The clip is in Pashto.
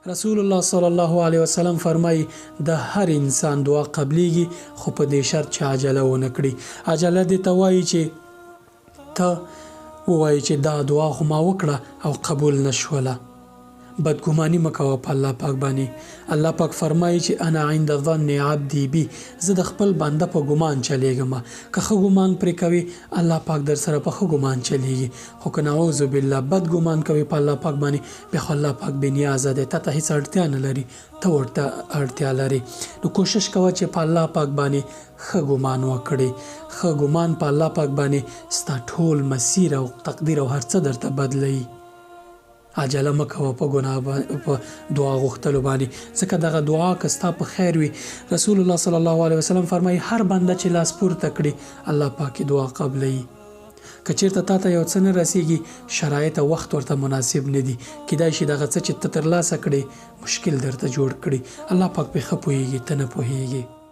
رسول الله صلی الله علیه وسلم فرمایي د هر انسان دعا قبلیږي خو په دې شرط چې عجله ونه کړي. عجله دې ته وایي چې ته ووایي چې دا دعا خو ما وکړه او قبول نشوله. بدګماني مه کوه په الله پاک باندې. الله پاک فرمایي چې انا عند ظن عبدي بي، زه د خپل بنده په ګمان چلیږم. که ښه ګمان پرې کوي الله پاک در سره په ښه ګمان چلیږي، خو که نعوذ بالله بد ګمان کوي په الله پاک باندې بیا خو الله پاک بې نیازه دی، ته هیڅ اړتیا نه لري، ته ورته اړتیا لري. نو کوشش کوه چې په الله پاک باندې ښه ګمان وکړي. ښه ګمان په الله پاک باندې ستا ټول مسیر او تقدیر او هر څه درته بدلوي. عجله مه کوه په دعا غوښتلو باندې، ځکه دغه دعا که ستا په خیر وي. رسول الله صلی الله علیه وسلم فرمایي هر بنده چې لاس پورته کړي الله پاک دعا قبلوي. که چیرته تا ته یو څه نه رسیږي، شرایط او وخت ورته مناسب نه دي، کیدای شي دغه څه چې ته ترلاسه کړې مشکل درته جوړ کړي. الله پاک پې ښه پوهېږي، ته نه پوهېږې.